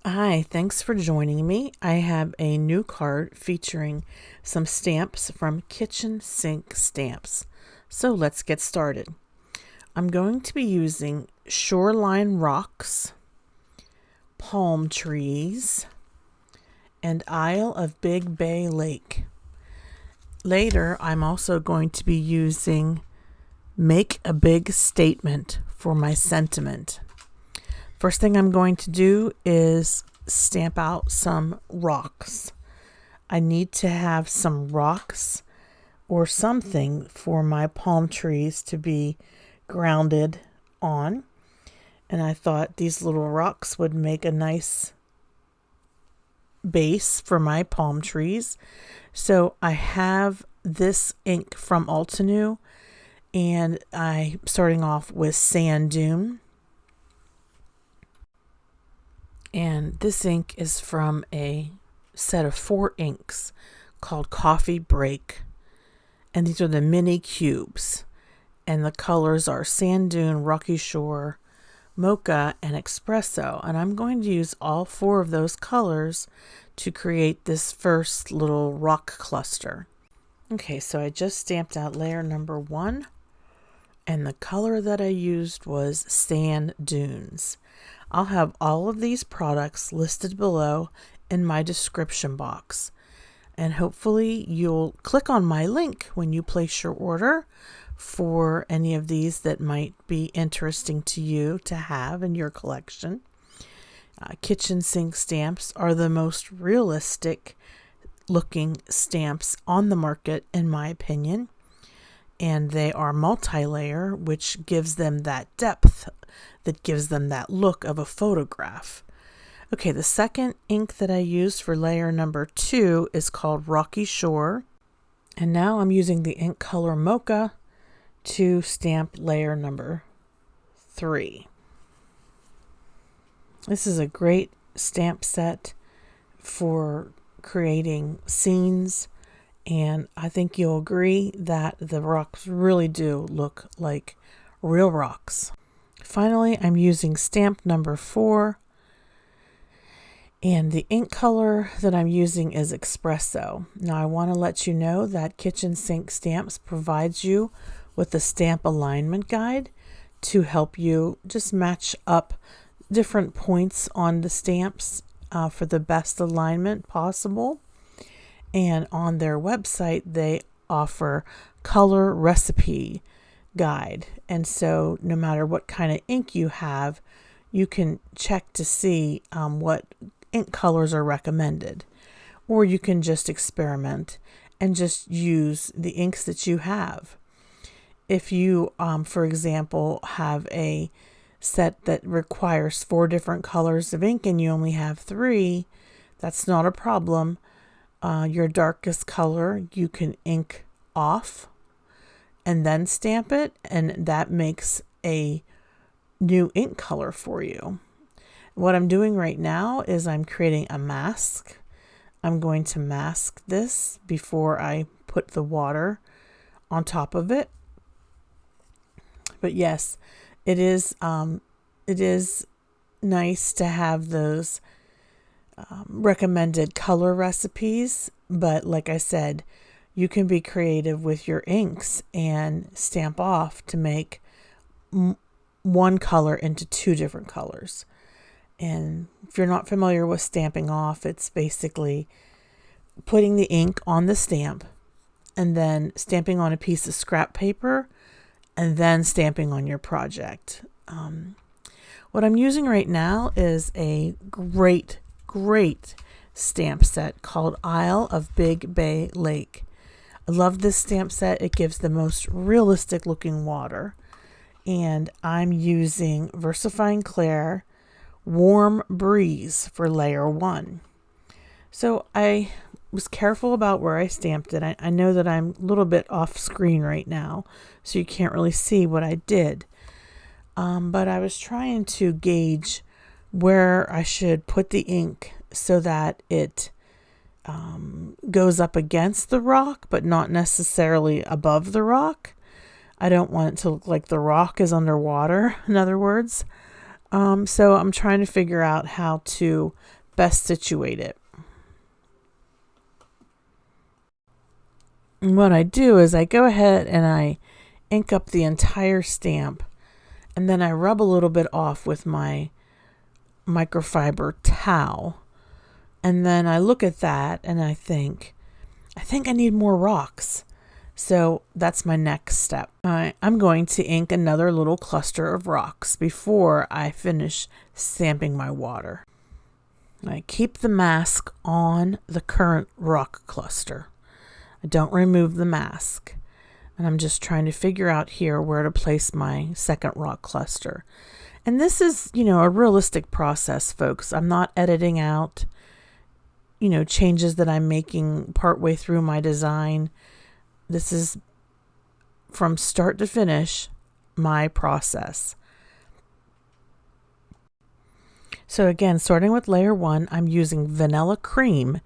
Hi, thanks for joining me. I have a new card featuring some stamps from Kitchen Sink Stamps. So let's get started. I'm going to be using Shoreline rocks, palm trees, and Isle of Big Bay Lake. Later, I'm also going to be using Make a Big Statement for my sentiment. First thing I'm going to do is stamp out some rocks. I need to have some rocks or something for my palm trees to be grounded on. And I thought these little rocks would make a nice base for my palm trees. So I have this ink from Altenew, and I'm starting off with Sand Dune. And this ink is from a set of 4 inks called Coffee Break. And these are the mini cubes. And the colors are Sand Dune, Rocky Shore, Mocha, and Espresso. And I'm going to use all 4 of those colors to create this first little rock cluster. Okay, so I just stamped out layer number 1. And the color that I used was Sand Dunes. I'll have all of these products listed below in my description box. And hopefully you'll click on my link when you place your order for any of these that might be interesting to you to have in your collection. Kitchen sink stamps are the most realistic looking stamps on the market, in my opinion. And they are multi-layer, which gives them that depth, that gives them that look of a photograph. Okay, the second ink that I used for layer number 2 is called Rocky Shore. And now I'm using the ink color Mocha to stamp layer number 3. This is a great stamp set for creating scenes. And I think you'll agree that the rocks really do look like real rocks. Finally, I'm using stamp number 4. And the ink color that I'm using is Espresso. Now, I want to let you know that Kitchen Sink Stamps provides you with a stamp alignment guide to help you just match up different points on the stamps for the best alignment possible. And on their website, they offer color recipe guide. And so no matter what kind of ink you have, you can check to see what ink colors are recommended. Or you can just experiment and just use the inks that you have. If you, for example, have a set that requires 4 different colors of ink and you only have 3, that's not a problem. Your darkest color you can ink off and then stamp it, and that makes a new ink color for you. What I'm doing right now is I'm creating a mask. I'm going to mask this before I put the water on top of it. But yes, it is nice to have those recommended color recipes, but like I said, you can be creative with your inks and stamp off to make one color into 2 different colors. And if you're not familiar with stamping off, it's basically putting the ink on the stamp and then stamping on a piece of scrap paper and then stamping on your project. What I'm using right now is a great stamp set called Isle of Big Bay Lake. I love this stamp set. It gives the most realistic looking water. And I'm using VersaFine Clair Warm Breeze for layer 1. So I was careful about where I stamped it. I know that I'm a little bit off screen right now, so you can't really see what I did. But I was trying to gauge where I should put the ink so that it goes up against the rock, but not necessarily above the rock. I don't want it to look like the rock is underwater, in other words. So I'm trying to figure out how to best situate it. And what I do is I go ahead and I ink up the entire stamp, and then I rub a little bit off with my microfiber towel. And then I look at that and I think I need more rocks. So that's my next step. I'm going to ink another little cluster of rocks before I finish stamping my water. I keep the mask on the current rock cluster. I don't remove the mask. And I'm just trying to figure out here where to place my second rock cluster. And this is, a realistic process, folks. I'm not editing out, changes that I'm making partway through my design. This is from start to finish my process. So again, starting with layer 1, I'm using Vanilla Cream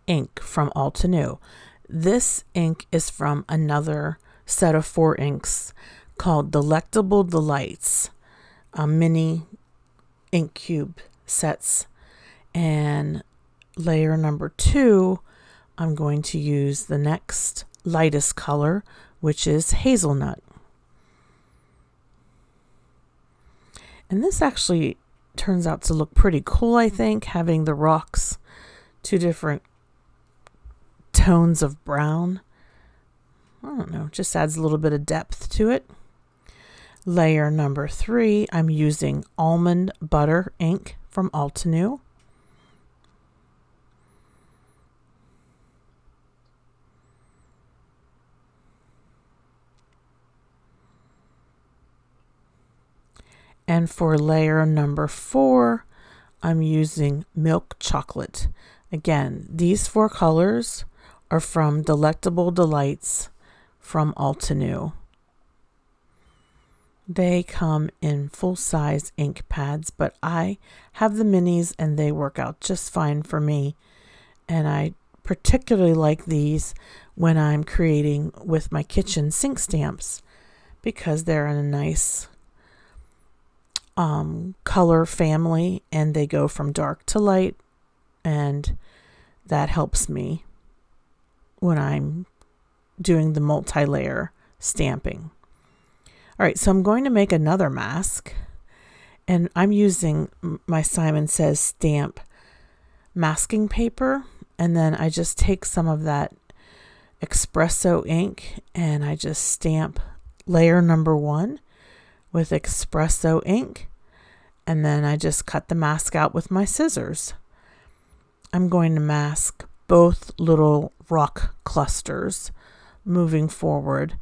ink from Altenew. This ink is from another set of 4 inks called Delectable Delights, mini ink cube sets. And layer number 2, I'm going to use the next lightest color, which is Hazelnut. And this actually turns out to look pretty cool, I think, having the rocks, 2 different tones of brown. I don't know, just adds a little bit of depth to it. Layer number 3, I'm using Almond Butter ink from Altenew. And for layer number 4, I'm using Milk Chocolate. Again, these 4 colors are from Delectable Delights from Altenew. They come in full-size ink pads, but I have the minis and they work out just fine for me. And I particularly like these when I'm creating with my kitchen sink stamps because they're in a nice color family and they go from dark to light, and that helps me when I'm doing the multi-layer stamping. All right, so I'm going to make another mask, and I'm using my Simon Says stamp masking paper, and then I just take some of that espresso ink and I just stamp layer number 1 with espresso ink, and then I just cut the mask out with my scissors. I'm going to mask both little rock clusters moving forward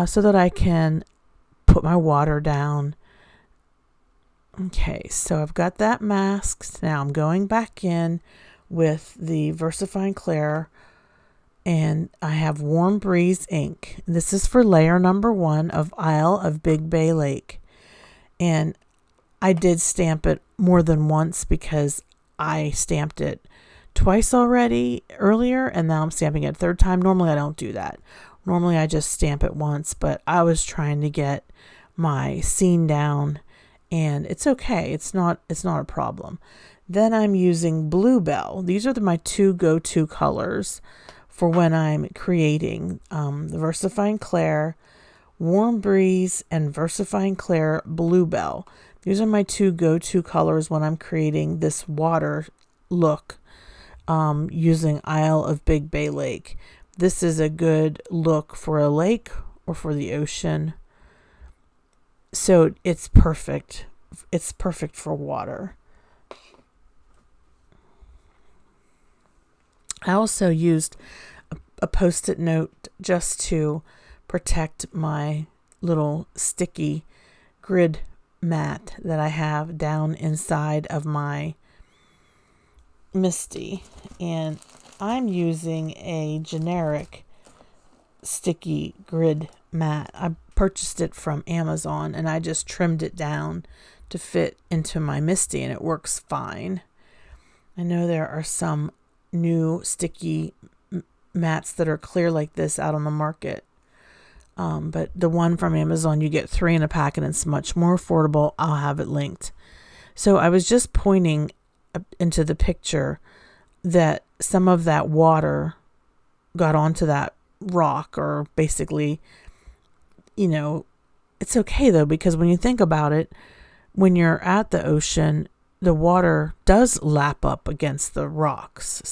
so that I can put my water down. Okay, so I've got that masked. Now I'm going back in with the VersaFine Clair, and I have Warm Breeze ink. This is for layer number 1 of Isle of Big Bay Lake. And I did stamp it more than once because I stamped it twice already earlier, and now I'm stamping it a third time. Normally I don't do that. Normally I just stamp it once, but I was trying to get my scene down, and it's okay. It's not a problem. Then I'm using Bluebell. These are my 2 go-to colors for when I'm creating the VersaFine Clair Warm Breeze and VersaFine Clair Bluebell. These are my 2 go-to colors when I'm creating this water look using Isle of Big Bay Lake. This is a good look for a lake or for the ocean. So it's perfect. It's perfect for water. I also used a Post-it note just to protect my little sticky grid mat that I have down inside of my Misty. And I'm using a generic sticky grid mat. I purchased it from Amazon and I just trimmed it down to fit into my Misty, and it works fine. I know there are some new sticky mats that are clear like this out on the market, but the one from Amazon, you get 3 in a pack and it's much more affordable. I'll have it linked. So I was just pointing into the picture that some of that water got onto that rock, or basically, it's okay though, because when you think about it, when you're at the ocean, the water does lap up against the rocks,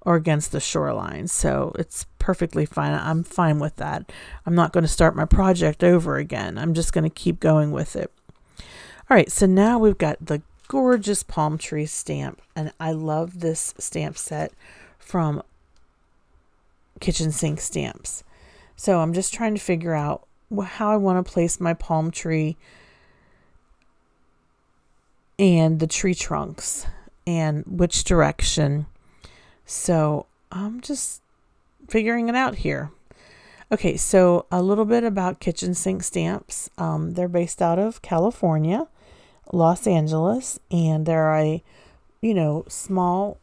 or against the shoreline. So it's perfectly fine. I'm fine with that. I'm not going to start my project over again. I'm just going to keep going with it. All right, so now we've got the gorgeous palm tree stamp, and I love this stamp set from Kitchen Sink Stamps. So I'm just trying to figure out how I want to place my palm tree and the tree trunks and which direction. So I'm just figuring it out here. Okay, so a little bit about Kitchen Sink Stamps. They're based out of California, Los Angeles, and they're a, small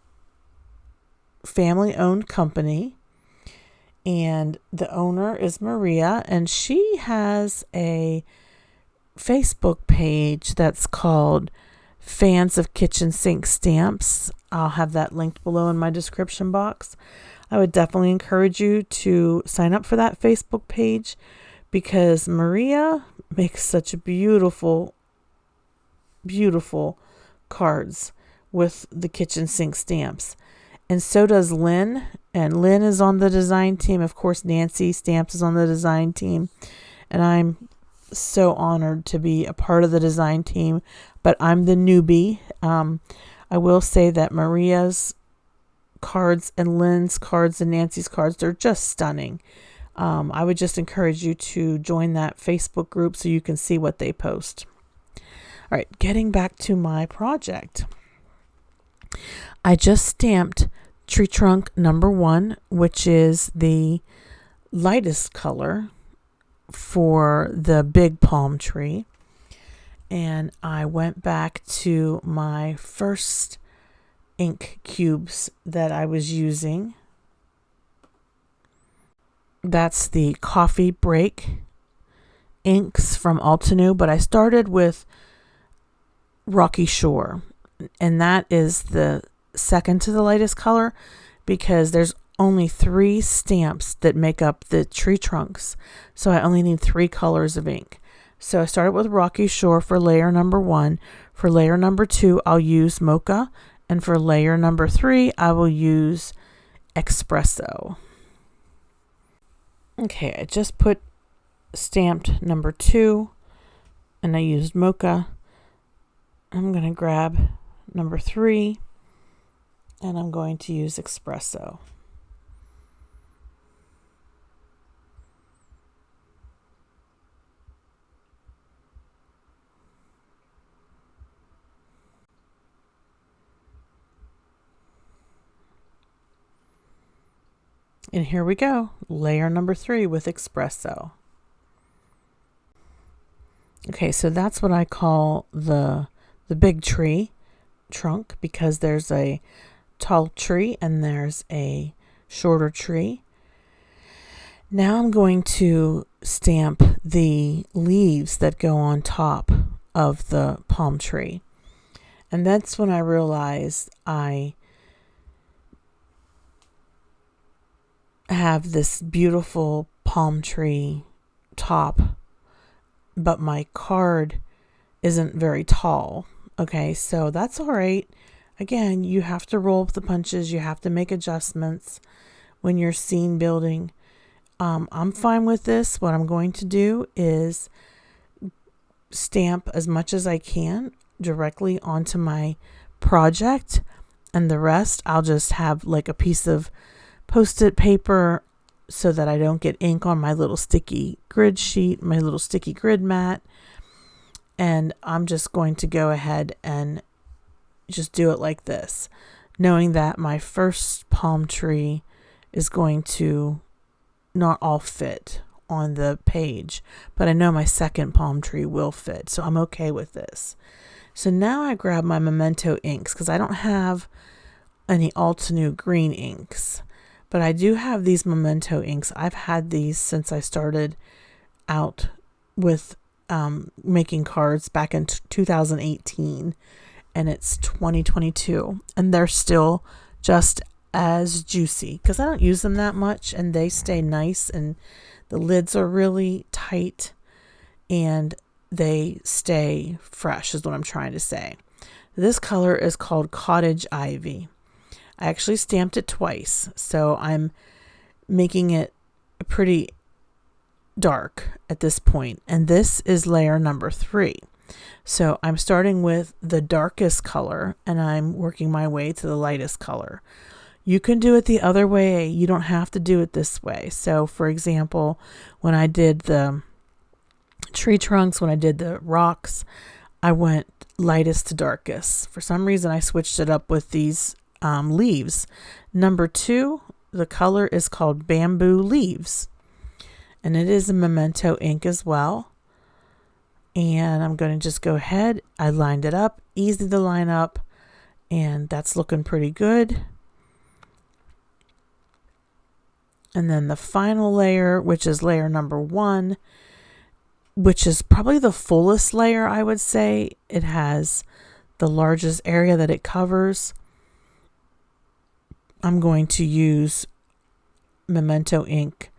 family-owned company. And the owner is Maria, and she has a Facebook page that's called Fans of Kitchen Sink Stamps. I'll have that linked below in my description box. I would definitely encourage you to sign up for that Facebook page, because Maria makes such beautiful, beautiful cards with the kitchen sink stamps. And so does Lynn. And Lynn is on the design team. Of course, Nancy Stamps is on the design team. And I'm so honored to be a part of the design team, but I'm the newbie. I will say that Maria's cards and Lynn's cards and Nancy's cards, they're just stunning. I would just encourage you to join that Facebook group so you can see what they post. All right, getting back to my project. I just stamped tree trunk number 1, which is the lightest color for the big palm tree. And I went back to my first ink cubes that I was using. That's the Coffee Break inks from Altenew, but I started with Rocky Shore, and that is the second to the lightest color, because there's only 3 stamps that make up the tree trunks, so I only need 3 colors of ink. So I started with Rocky Shore for layer number 1. For layer number 2, I'll use Mocha, and for layer number 3, I will use Espresso. Okay, I just put stamped number 2, and I used Mocha. I'm going to grab number 3, and I'm going to use Espresso. And here we go, layer number 3 with Espresso. Okay, so that's what I call the big tree trunk, because there's a tall tree and there's a shorter tree. Now I'm going to stamp the leaves that go on top of the palm tree. And that's when I realized I have this beautiful palm tree top, but my card isn't very tall. Okay, so that's all right. Again, you have to roll up the punches. You have to make adjustments when you're scene building. I'm fine with this. What I'm going to do is stamp as much as I can directly onto my project, and the rest I'll just have like a piece of Post-it paper so that I don't get ink on my little sticky grid sheet, my little sticky grid mat. And I'm just going to go ahead and just do it like this, knowing that my first palm tree is going to not all fit on the page, but I know my second palm tree will fit, so I'm okay with this. So now I grab my Memento inks, because I don't have any Altenew green inks, but I do have these Memento inks. I've had these since I started out with making cards back in 2018, and it's 2022, and they're still just as juicy because I don't use them that much, and they stay nice, and the lids are really tight and they stay fresh is what I'm trying to say. This color is called Cottage Ivy. I actually stamped it twice, so I'm making it pretty dark at this point, and this is layer number 3. So I'm starting with the darkest color and I'm working my way to the lightest color. You can do it the other way. You don't have to do it this way. So for example, when I did the tree trunks, when I did the rocks, I went lightest to darkest. For some reason I switched it up with these leaves. Number 2, the color is called Bamboo Leaves, and it is a Memento ink as well. And I'm going to just go ahead. I lined it up, easy to line up, and that's looking pretty good. And then the final layer, which is layer number 1, which is probably the fullest layer, I would say. It has the largest area that it covers. I'm going to use Memento ink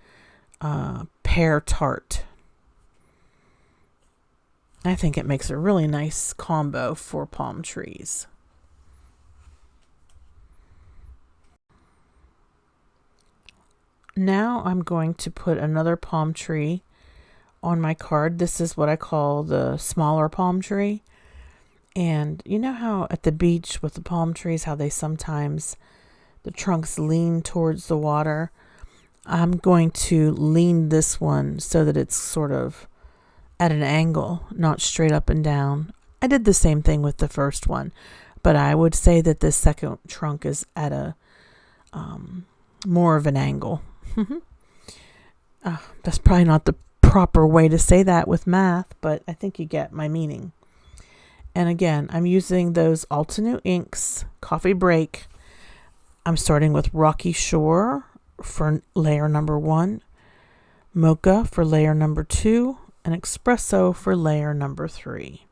Pear Tart. I think it makes a really nice combo for palm trees. Now I'm going to put another palm tree on my card. This is what I call the smaller palm tree. And you know how at the beach with the palm trees, how they sometimes, the trunks lean towards the water? I'm going to lean this one so that it's sort of at an angle, not straight up and down. I did the same thing with the first one, but I would say that this second trunk is at a more of an angle. That's probably not the proper way to say that with math, but I think you get my meaning. And again, I'm using those Altenew inks, Coffee Break. I'm starting with Rocky Shore for layer number 1, Mocha for layer number 2, and Espresso for layer number 3.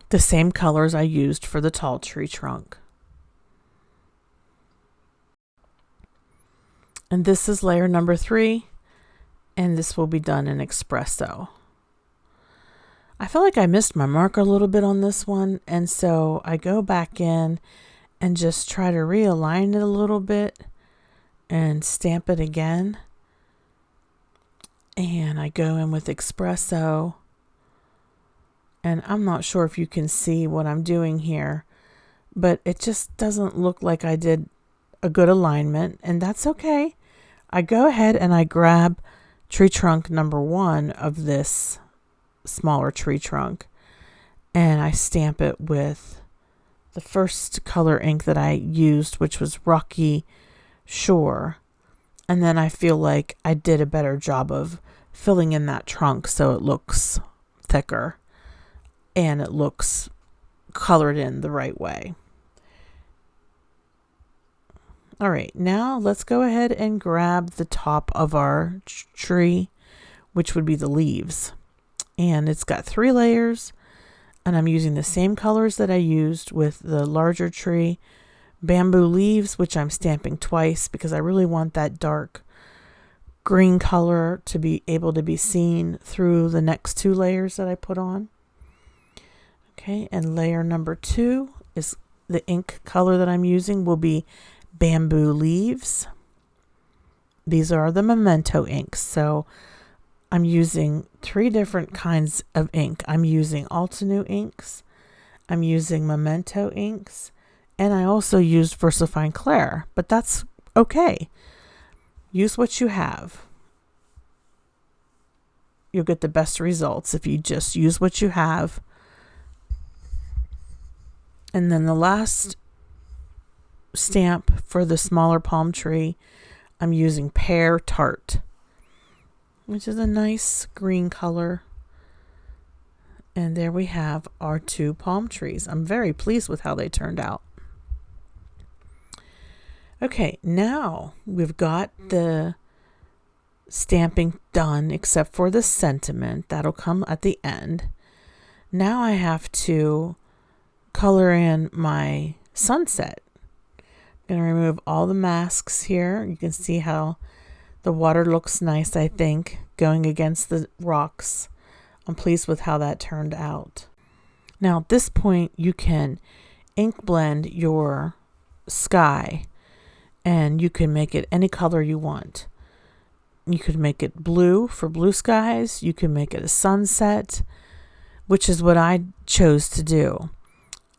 The same colors I used for the tall tree trunk. And this is layer number 3, and this will be done in Espresso. I feel like I missed my mark a little bit on this one, and so I go back in and just try to realign it a little bit and stamp it again. And I go in with Espresso, and I'm not sure if you can see what I'm doing here, but it just doesn't look like I did a good alignment, and that's okay. I go ahead and I grab tree trunk number 1 of this smaller tree trunk, and I stamp it with the first color ink that I used, which was Rocky Shore. And then I feel like I did a better job of filling in that trunk so it looks thicker and it looks colored in the right way. All right, now let's go ahead and grab the top of our tree, which would be the leaves. And it's got 3 layers, and I'm using the same colors that I used with the larger tree. Bamboo Leaves, which I'm stamping twice because I really want that dark green color to be able to be seen through the next 2 layers that I put on. Okay, and layer number 2 is the ink color that I'm using will be Bamboo Leaves. These are the Memento inks, so I'm using 3 different kinds of ink. I'm using Altenew inks, I'm using Memento inks, and I also used VersaFine Clair, but that's okay. Use what you have. You'll get the best results if you just use what you have. And then the last stamp for the smaller palm tree, I'm using Pear Tart, which is a nice green color. And there we have our 2 palm trees. I'm very pleased with how they turned out. Okay, now we've got the stamping done except for the sentiment. That'll come at the end. Now I have to color in my sunset. I'm going to remove all the masks here. You can see how the water looks nice, I think, going against the rocks. I'm pleased with how that turned out. Now at this point, you can ink blend your sky, and you can make it any color you want. You could make it blue for blue skies. You can make it a sunset, which is what I chose to do.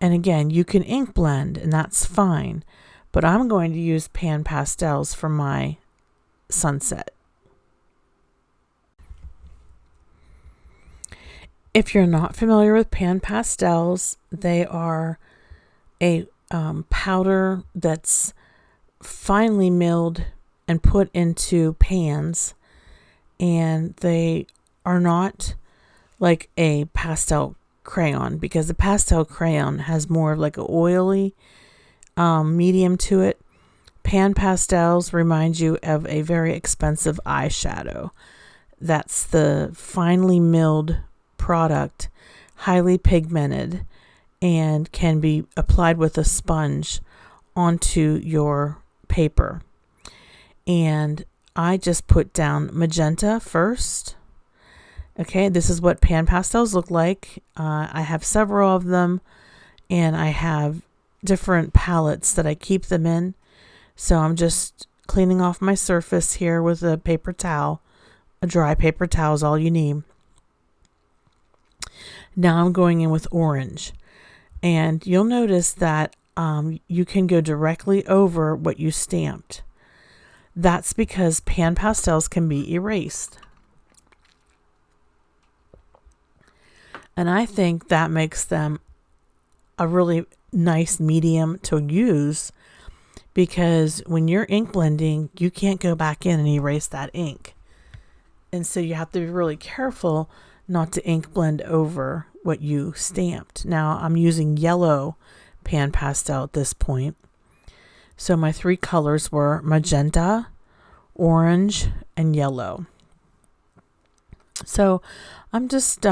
And again, you can ink blend, and that's fine. But I'm going to use pan pastels for my sunset. If you're not familiar with pan pastels, they are a powder that's finely milled and put into pans, and they are not like a pastel crayon, because the pastel crayon has more of like an oily medium to it. Pan pastels remind you of a very expensive eyeshadow. That's the finely milled product, highly pigmented, and can be applied with a sponge onto your paper. And I just put down magenta first. Okay, this is what pan pastels look like. I have several of them, and I have different palettes that I keep them in. So I'm just cleaning off my surface here with a paper towel. A dry paper towel is all you need. Now I'm going in with orange. And you'll notice that you can go directly over what you stamped. That's because pan pastels can be erased. And I think that makes them a really nice medium to use, because when you're ink blending, you can't go back in and erase that ink. And so you have to be really careful not to ink blend over what you stamped. Now I'm using yellow pan pastel at this point. So my three colors were magenta, orange, and yellow. So I'm just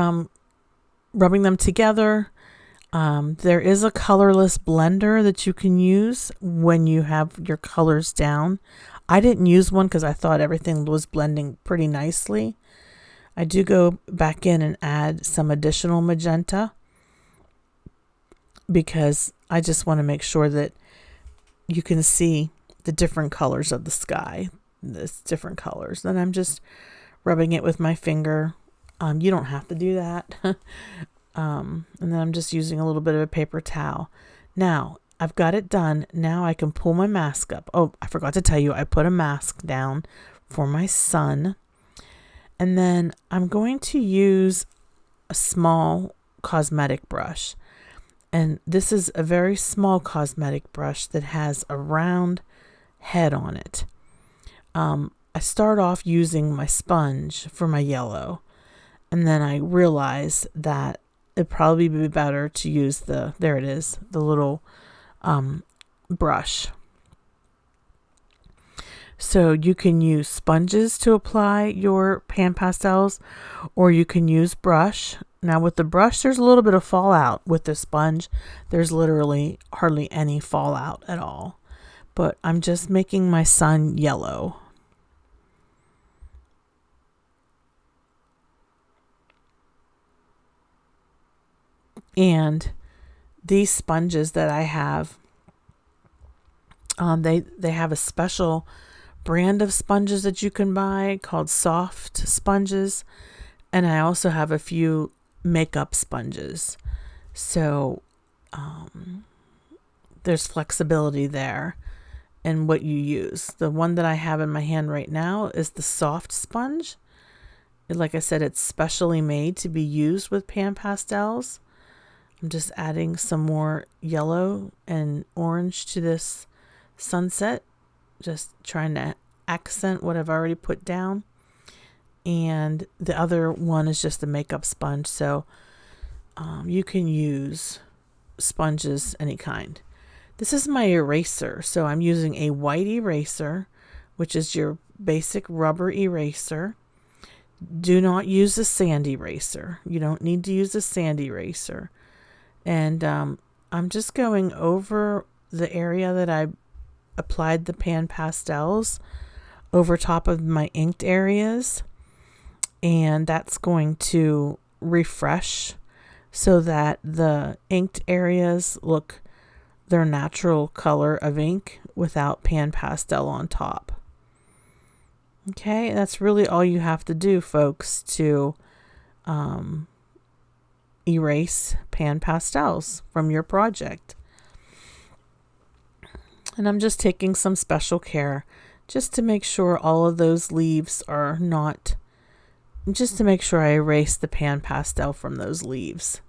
rubbing them together. There is a colorless blender that you can use when you have your colors down. I didn't use one because I thought everything was blending pretty nicely. I do go back in and add some additional magenta because I just want to make sure that you can see the different colors of the sky. There's different colors. Then I'm just rubbing it with my finger. You don't have to do that. And then I'm just using a little bit of a paper towel. Now I've got it done. Now I can pull my mask up. Oh, I forgot to tell you, I put a mask down for my sun. And then I'm going to use a small cosmetic brush. And this is a very small cosmetic brush that has a round head on it. I start off using my sponge for my yellow. And then I realize that it'd probably be better to use the little brush. So you can use sponges to apply your pan pastels, or you can use brush. Now with the brush, there's a little bit of fallout. With the sponge, there's literally hardly any fallout at all. But I'm just making my sun yellow. And these sponges that I have, they have a special brand of sponges that you can buy called soft sponges. And I also have a few makeup sponges. So there's flexibility there in what you use. The one that I have in my hand right now is the soft sponge. Like I said, it's specially made to be used with pan pastels. I'm just adding some more yellow and orange to this sunset, just trying to accent what I've already put down. And the other one is just the makeup sponge. So you can use sponges any kind. This is my eraser. So I'm using a white eraser, which is your basic rubber eraser. Do not use a sand eraser. You don't need to use a sand eraser. And I'm just going over the area that I applied the pan pastels over top of my inked areas. And that's going to refresh so that the inked areas look their natural color of ink without pan pastel on top. Okay, that's really all you have to do, folks, to erase pan pastels from your project. And I'm just taking some special care just to make sure all of those leaves are not, just to make sure I erase the pan pastel from those leaves.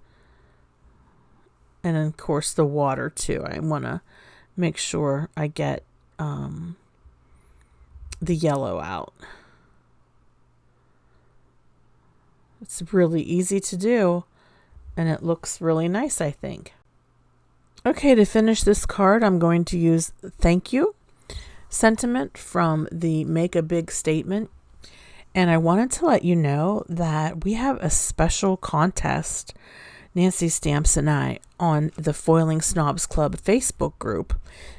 And of course the water too. I want to make sure I get the yellow out. It's really easy to do, and it looks really nice, I think. Okay, to finish this card, I'm going to use thank you sentiment from the Make a Big Statement. And I wanted to let you know that we have a special contest, Nancy Stamps and I, on the Foiling Snobs Club Facebook group.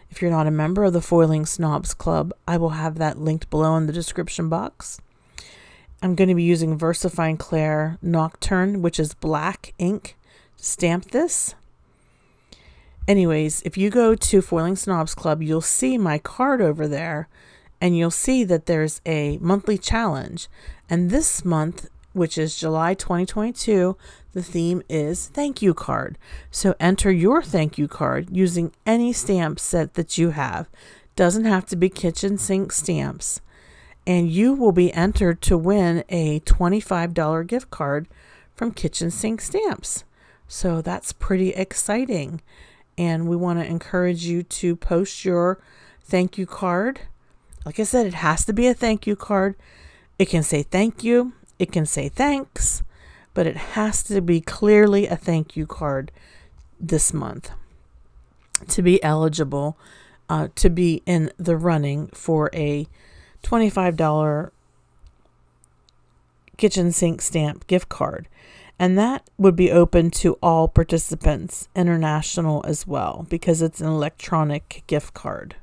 If you're not a member of the Foiling Snobs Club, I will have that linked below in the description box. I'm going to be using VersaFine Clair Nocturne, which is black ink, to stamp this. Anyways, if you go to Foiling Snobs Club, you'll see my card over there, and you'll see that there's a monthly challenge. And this month, which is July 2022, the theme is thank you card. So enter your thank you card using any stamp set that you have. Doesn't have to be kitchen sink stamps. And you will be entered to win a $25 gift card from Kitchen Sink Stamps. So that's pretty exciting. And we want to encourage you to post your thank you card. Like I said, it has to be a thank you card. It can say thank you. It can say thanks. But it has to be clearly a thank you card this month to be eligible, to be in the running for a $25 kitchen sink stamp gift card. And that would be open to all participants, international as well, because it's an electronic gift card.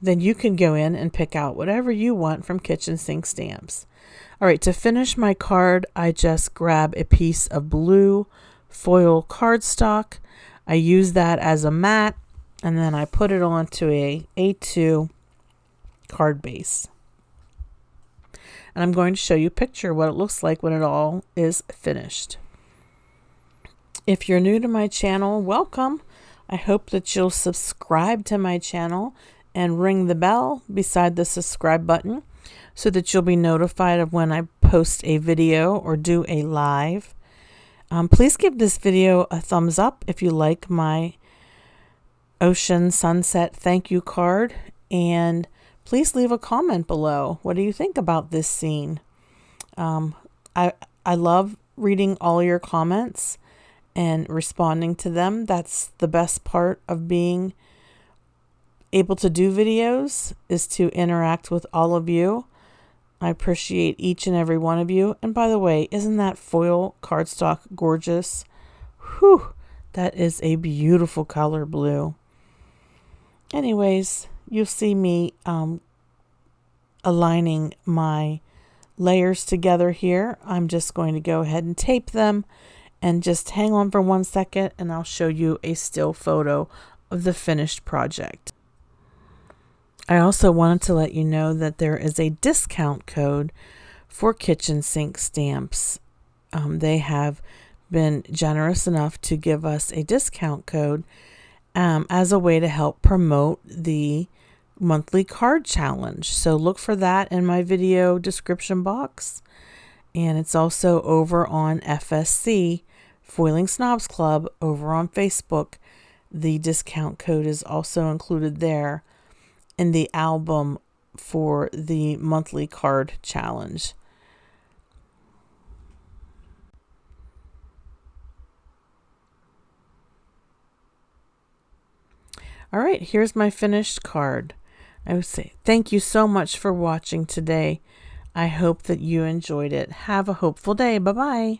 Then you can go in and pick out whatever you want from Kitchen Sink Stamps. All right, to finish my card, I just grab a piece of blue foil cardstock. I use that as a mat, and then I put it onto a A2 card base. And I'm going to show you a picture of what it looks like when it all is finished. If you're new to my channel, welcome. I hope that you'll subscribe to my channel and ring the bell beside the subscribe button so that you'll be notified of when I post a video or do a live. Please give this video a thumbs up if you like my ocean sunset thank you card, and please leave a comment below. What do you think about this scene? I love reading all your comments and responding to them. That's the best part of being able to do videos, is to interact with all of you. I appreciate each and every one of you. And by the way, isn't that foil cardstock gorgeous? Whew, that is a beautiful color blue. Anyways, you'll see me aligning my layers together here. I'm just going to go ahead and tape them, and just hang on for 1 second and I'll show you a still photo of the finished project. I also wanted to let you know that there is a discount code for Kitchen Sink Stamps. They have been generous enough to give us a discount code as a way to help promote the monthly card challenge. So look for that in my video description box. And it's also over on FSC, Foiling Snobs Club, over on Facebook. The discount code is also included there in the album for the monthly card challenge. All right, here's my finished card. I would say thank you so much for watching today. I hope that you enjoyed it. Have a hopeful day. Bye-bye.